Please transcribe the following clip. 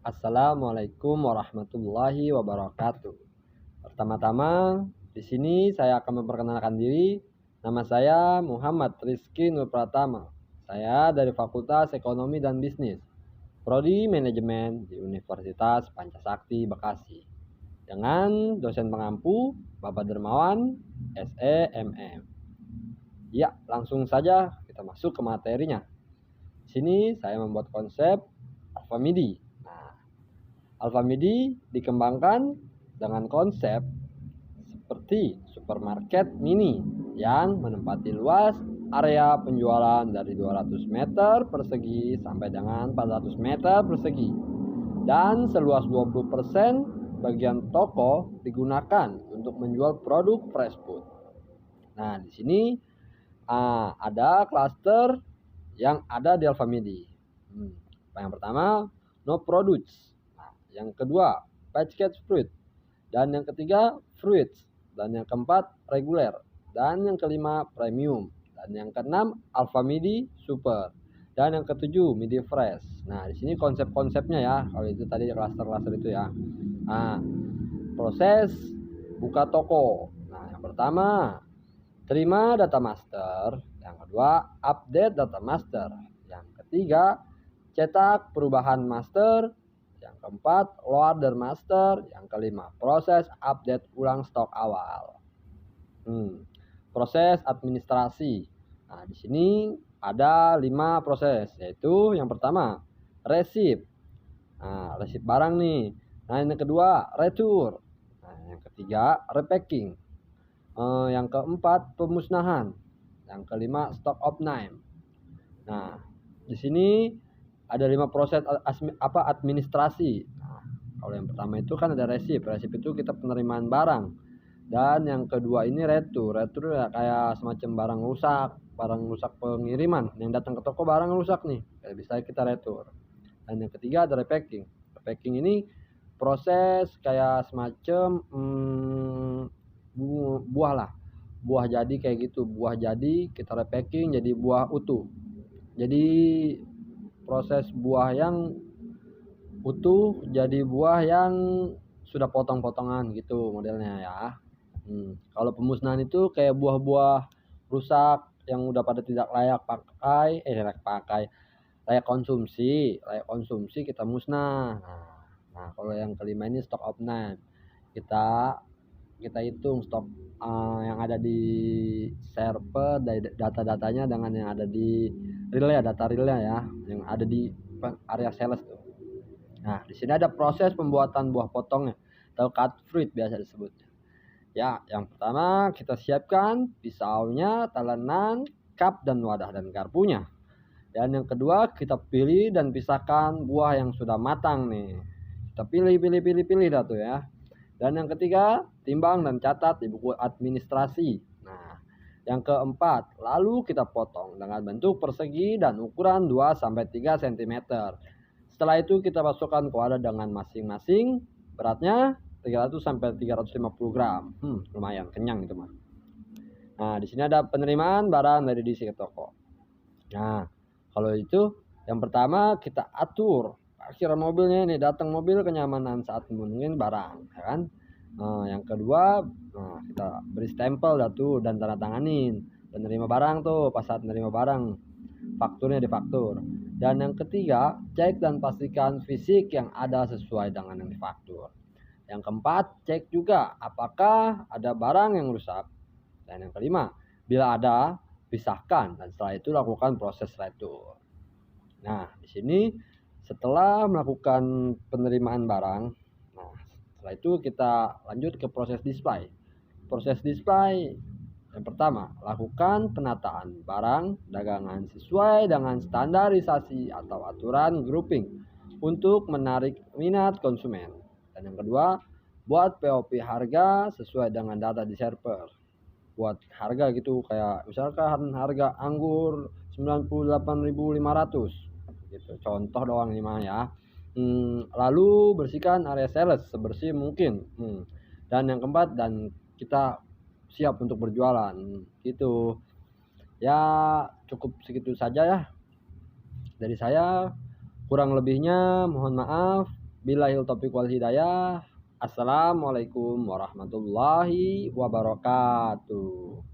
Assalamualaikum warahmatullahi wabarakatuh. Pertama-tama, di sini saya akan memperkenalkan diri. Nama saya Muhammad Rizky Nur Pratama. Saya dari Fakultas Ekonomi dan Bisnis, Prodi Manajemen di Universitas Pancasakti Bekasi. Dengan dosen pengampu Bapak Dermawan, SEMM. Ya, langsung saja kita masuk ke materinya. Di sini saya membuat konsep Alfamidi. Alfamidi dikembangkan dengan konsep seperti supermarket mini yang menempati luas area penjualan dari 200 meter persegi sampai dengan 400 meter persegi, dan seluas 20% bagian toko digunakan untuk menjual produk fresh food. Nah, di sini ada klaster yang ada di Alfamidi. Yang pertama, no products. Yang kedua, packaged fruit. Dan yang ketiga, fruits. Dan yang keempat, reguler. Dan yang kelima, premium. Dan yang keenam, Alfamidi super. Dan yang ketujuh, midi fresh. Nah, di sini konsep-konsepnya ya. Kalau itu tadi klaster-klaster itu ya. Nah, proses buka toko. Nah, yang pertama, terima data master. Yang kedua, update data master. Yang ketiga, cetak perubahan master. Yang keempat, loader master. Yang kelima, proses update ulang stok awal. Proses administrasi. Nah, di sini ada 5 proses, yaitu yang pertama, resip. Nah, resip barang nih. Nah, yang kedua, retur. Nah, yang ketiga, repacking. Yang keempat, pemusnahan. Yang kelima, stock of name. Nah, di sini ada 5 proses administrasi. Nah, kalau yang pertama itu kan ada resip. Resip itu kita penerimaan barang. Dan yang kedua ini retur. Retur ya kayak semacam barang rusak pengiriman. Yang datang ke toko barang rusak nih, bisa kita retur. Dan yang ketiga ada repacking. Repacking ini proses kayak semacam buah lah. Buah jadi kayak gitu. Buah jadi kita repacking jadi buah utuh. Jadi proses buah yang utuh jadi buah yang sudah potong-potongan gitu modelnya ya. Kalau pemusnahan itu kayak buah-buah rusak yang udah pada tidak layak konsumsi kita musnah. Nah, kalau yang kelima ini stock of name. Kita hitung stok yang ada di server dari data-datanya dengan yang ada di relay, data relay ya, yang ada di area sales tuh. Nah, di sini ada proses pembuatan buah potongnya atau cut fruit biasa disebutnya. Ya, yang pertama kita siapkan pisaunya, talenan, cup dan wadah dan garpunya. Dan yang kedua kita pilih dan pisahkan buah yang sudah matang nih. Kita pilih dah tuh ya. Dan yang ketiga, timbang dan catat di buku administrasi. Nah, yang keempat, lalu kita potong dengan bentuk persegi dan ukuran 2-3 cm. Setelah itu kita masukkan ke wadah dengan masing-masing beratnya 300-350 gram. Lumayan kenyang itu mah. Nah, di sini ada penerimaan barang dari DC ke toko. Nah, kalau itu yang pertama kita atur parkiran mobilnya ini, datang mobil kenyamanan saat menungguin barang, ya kan? Yang kedua, kita beri stempel tuh dan tanda tanganin penerima barang tuh pas saat menerima barang, fakturnya difaktur. Dan yang ketiga, cek dan pastikan fisik yang ada sesuai dengan yang difaktur. Yang keempat, cek juga apakah ada barang yang rusak. Dan yang kelima, bila ada, pisahkan dan setelah itu lakukan proses retur. Nah, di sini setelah melakukan penerimaan barang, nah setelah itu kita lanjut ke proses display. Proses display yang pertama, lakukan penataan barang dagangan sesuai dengan standarisasi atau aturan grouping untuk menarik minat konsumen. Dan yang kedua, buat POP harga sesuai dengan data di server. Buat harga gitu, kayak misalkan harga anggur 98.500 gitu, contoh doang ini mah ya. Lalu bersihkan area sales sebersih mungkin. Dan yang keempat, dan kita siap untuk berjualan gitu ya. Cukup segitu saja ya dari saya, kurang lebihnya mohon maaf. Billahil taufiq wal hidayah. Assalamualaikum warahmatullahi wabarakatuh.